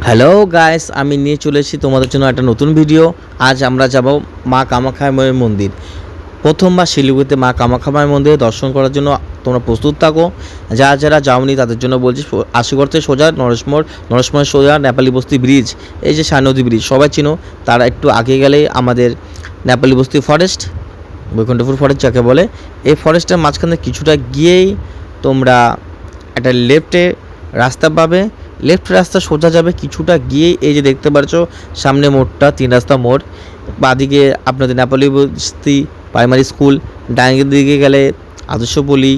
Hello guys, আমি নিয়ে চলে এসেছি তোমাদের জন্য একটা নতুন ভিডিও। আজ আমরা যাব মা কামাখ্যা মায়ের মন্দির। প্রথমবার শিলিগুড়িতে মা কামাখ্যা মায়ের মন্দিরে দর্শন করার জন্য তোমরা প্রস্তুত থাকো। যারা যাওনি তাদের জন্য বলছি, আশীগড় থেকে সোজা নরসময়ের সোজা নেপালি বস্তি ব্রিজ, এই যে সায়নদী ব্রিজ সবাই চিনো। তারা একটু আগে গেলেই আমাদের নেপালি বস্তি ফরেস্ট, বৈকুণ্ঠপুর ফরেস্ট যাকে বলে, এই ফরেস্টের মাঝখানে কিছুটা গিয়েই তোমরা একটা লেফটে রাস্তা পাবে। লেফট রাস্তা সোজা যাবে, কিছুটা গিয়ে এই যে দেখতে পাচ্ছ সামনে মোড়টা, 3 রাস্তা মোড়। বাঁদিকে আপনাদের নেপালি বস্তি প্রাইমারি স্কুল, ডাইনের দিকে গেলে আদর্শপল্লী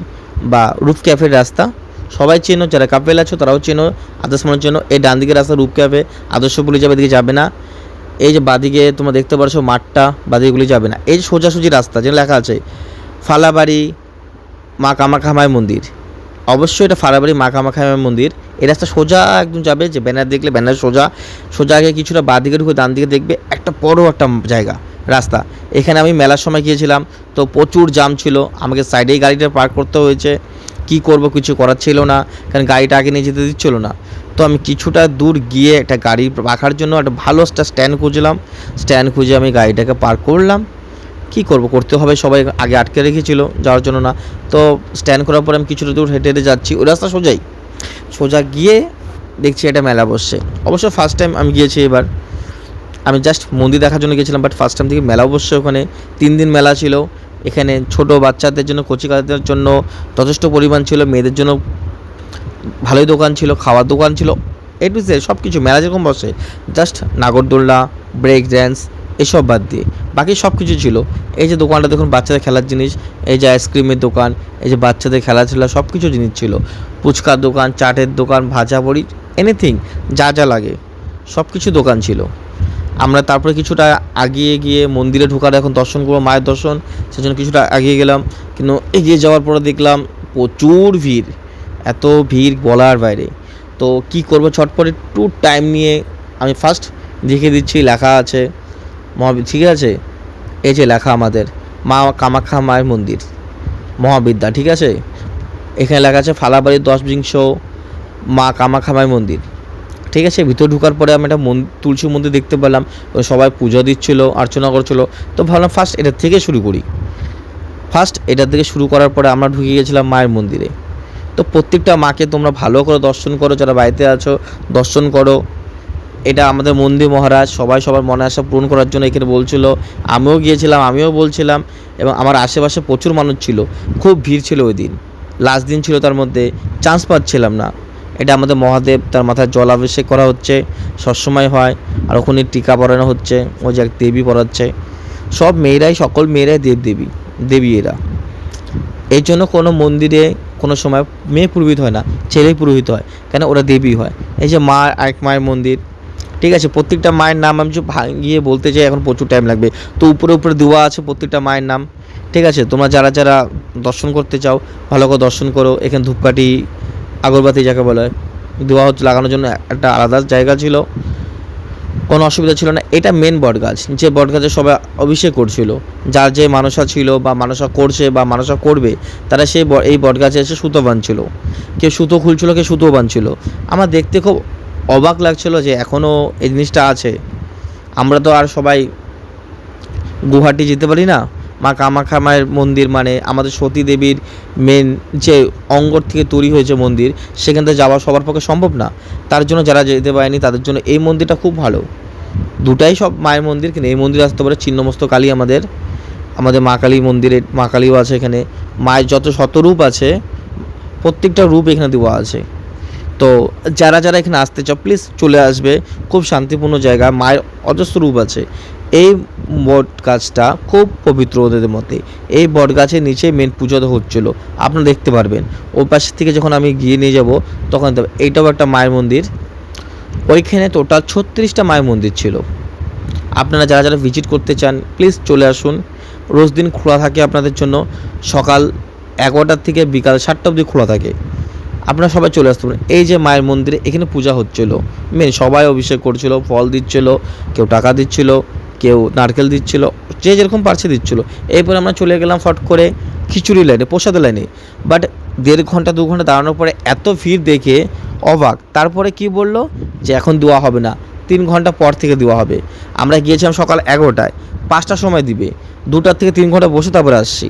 বা রূপ ক্যাফের রাস্তা। সবাই চেনো, যারা কাপেল আছো তারাও চেনো আদর্শমনের জন্য। এই ডান দিকের রাস্তা রূপ ক্যাফে, আদর্শপল্লী যাবে, এদিকে যাবে না। এই যে বাঁদিকে তোমরা দেখতে পাচ্ছ মাঠটা, বাঁদিকেগুলি যাবে না। এই যে সোজাসুজি রাস্তা যেটা লেখা আছে ফালাবাড়ি মা কামাখ্যা মায়ের মন্দির, অবশ্যই এটা ফালাবাড়ি মা কামাখ্যা মায়ের মন্দির। এই রাস্তা সোজা একদম যাবে, যে ব্যানার দেখলে ব্যানার সোজা আগে কিছুটা বাঁ দিকে ঢুকে ডান দিকে দেখবে একটা বড় একটা জায়গা রাস্তা। এখানে আমি মেলার সময় গিয়েছিলাম, তো প্রচুর জাম ছিল, আমাকে সাইডেই গাড়িটা পার্ক করতে হয়েছে। কি করব, কিছু করার ছিল না, কারণ গাড়িটা আগে নিয়ে যেতে দিচ্ছিল না। তো আমি কিছুটা দূর গিয়ে একটা গাড়ি রাখার জন্য একটা ভালো একটা স্ট্যান্ড খুঁজলাম। স্ট্যান্ড খুঁজে আমি গাড়িটাকে পার্ক করলাম। কি করব, করতে হবে, সবাই আগে আটকে রেখেছিল যাওয়ার জন্য না। তো স্ট্যান্ড করার পরে আমি কিছুটা দূর হেঁটে হেঁটে যাচ্ছি, ওই রাস্তা সোজা গিয়ে দেখছি এটা মেলা বসছে। অবশ্য ফার্স্ট টাইম আমি গিয়েছি এবার, আমি জাস্ট মন্দির দেখার জন্য গেছিলাম, বাট ফার্স্ট টাইম থেকে মেলাও বসছে ওখানে। 3 দিন মেলা ছিল এখানে। ছোট বাচ্চাদের জন্য, কচিকাদের জন্য যথেষ্ট পরিমাণ ছিল, মেয়েদের জন্য ভালোই দোকান ছিল, খাওয়ার দোকান ছিল, টু জেড সব কিছু মেলা যেরকম বসে। জাস্ট নাগরদোলনা, ব্রেক ড্যান্স এসব বাদ দিয়ে বাকি সব কিছু ছিল। এই যে দোকানটা দেখুন, বাচ্চাদের খেলার জিনিস, এই যে আইসক্রিমের দোকান, এই যে বাচ্চাদের খেলা সব কিছু জিনিস ছিল। ফুচকার দোকান, চাটের দোকান, ভাজা বড়ি, এনিথিং যা লাগে সব কিছু দোকান ছিল। আমরা তারপরে কিছুটা এগিয়ে গিয়ে মন্দিরে ঢোকার, এখন দর্শন করবো মায়ের দর্শন, সেজন্য কিছুটা এগিয়ে গেলাম। কিন্তু এগিয়ে যাওয়ার পরে দেখলাম প্রচুর ভিড়, এত ভিড় বলার বাইরে। তো কি করব, ছটপট একটু টাইম নিয়ে আমি ফার্স্ট দেখে দিচ্ছি লেখা আছে ঠিক আছে, এই যে লেখা আমাদের মা কামাখ্যা মায়ের মন্দির মহাবিদ্যা, ঠিক আছে। এখানে লেখা আছে ফালাবাড়ির 10 বিংশ মা কামাখ্যা মায়ের মন্দির, ঠিক আছে। ভিতরে ঢোকার পরে আমি একটা তুলসী মন্দির দেখতে পেলাম, সবাই পুজো দিচ্ছিলো, অর্চনা করছিলো। তো ভাবলাম ফার্স্ট এটার থেকে শুরু করি। এটার থেকে শুরু করার পরে আমরা ঢুকে গেছিলাম মায়ের মন্দিরে। তো প্রত্যেকটা মাকে তোমরা ভালো করে দর্শন করো, যারা বাড়িতে আছো দর্শন করো। এটা আমাদের মন্দির মহারাজ সবাই সবার মনে আশা পূরণ করার জন্য এখানে বলছিল। আমিও গিয়েছিলাম, আমিও বলছিলাম, এবং আমার আশেপাশে প্রচুর মানুষ ছিল, খুব ভিড় ছিল ওই দিন, লাস্ট দিন ছিল, তার মধ্যে চান্স পাচ্ছিলাম না। এটা আমাদের মহাদেব, তার মাথায় জলাভিষেক করা হচ্ছে, সবসময় হয়। আর ওখানে টিকা পরানো হচ্ছে, ওই যে এক দেবী পড়াচ্ছে। সব মেয়েরাই, সকল মেয়েরাই দেবী এরা। এই জন্য কোনো মন্দিরে কোনো সময় মেয়ে পুরোহিত হয় না, ছেলেই পুরোহিত হয়, কেন ওরা দেবী হয়। এই যে মা, এক মায়ের মন্দির, ঠিক আছে। প্রত্যেকটা মায়ের নাম আমি গিয়ে বলতে চাই, এখন প্রচুর টাইম লাগবে। তো উপরে দেওয়া আছে প্রত্যেকটা মায়ের নাম, ঠিক আছে। তোমরা যারা দর্শন করতে চাও ভালো করে দর্শন করো। এখানে ধূপকাঠি, আগরবাতি যাকে বলে দেওয়া হচ্ছে, লাগানোর জন্য একটা আলাদা জায়গা ছিল, কোনো অসুবিধা ছিল না। এটা মেন বটগাছ, যে বটগাছে সবাই অভিষেক করছিল, যার যে মানসা ছিল বা মানসা করছে বা মানসা করবে, তারা এই বটগাছে এসে সুতো বাঁধছিল। কেউ সুতো খুলছিল, কেউ সুতো বাঁধছিল। আমার দেখতে খুব অবাক লাগছিল যে এখনও এই জিনিসটা আছে। আমরা তো আর সবাই গুয়াহাটি যেতে পারি না। মা কামাখ্যা মায়ের মন্দির মানে আমাদের সতী দেবীর মেন যে অঙ্গর থেকে তৈরি হয়েছে মন্দির, সেখান থেকে যাওয়া সবার পক্ষে সম্ভব না। তার জন্য যারা যেতে পারেনি তাদের জন্য এই মন্দিরটা খুব ভালো। দুটাই সব মায়ের মন্দির, কিন্তু এই মন্দির আসতে পারে ছিন্নমস্ত কালী, আমাদের মা কালী মন্দিরে মা কালীও আছে এখানে। মায়ের যত শতরূপ আছে, প্রত্যেকটা রূপ এখানে দেওয়া আছে। তো যারা এখানে আসতে চাও প্লিজ চলে আসবে, খুব শান্তিপূর্ণ জায়গা, মায়ের অজস্র রূপ আছে। এই বট গাছটা খুব পবিত্র ওদের মতে। এই বট গাছের নিচে মেন পুজো হচ্ছিল, আপনারা দেখতে পারবেন। ওই পাশের থেকে যখন আমি গিয়ে নিয়ে যাব তখন এইটাও একটা মায়ের মন্দির। ওইখানে টোটাল 36টা মায়ের মন্দির ছিল। আপনারা যারা ভিজিট করতে চান প্লিজ চলে আসুন। রোজ দিন খোলা থাকে আপনাদের জন্য, সকাল 11টার থেকে বিকাল 7টা অবধি খোলা থাকে। আপনারা সবাই চলে আসতে পারেন। এই যে মায়ের মন্দিরে এখানে পূজা হচ্ছিল, মেন সবাই অভিষেক করছিল, ফল দিচ্ছিল, কেউ টাকা দিচ্ছিল, কেউ নারকেল দিচ্ছিল, যে যেরকম পারছে দিচ্ছিলো। এরপর আমরা চলে গেলাম ফট করে খিচুড়ি লাইনে, প্রসাদের লাইনে। বাট 1.5 ঘন্টা 2 ঘন্টা দাঁড়ানোর পরে এত ভিড় দেখে অবাক। তারপরে কি বললো যে এখন দেওয়া হবে না, 3 ঘন্টা পর থেকে দেওয়া হবে। আমরা গিয়েছিলাম সকাল 11টায়, 5টার সময় দিবে, 2টা থেকে 3 ঘন্টা বসে তারপরে আসছি।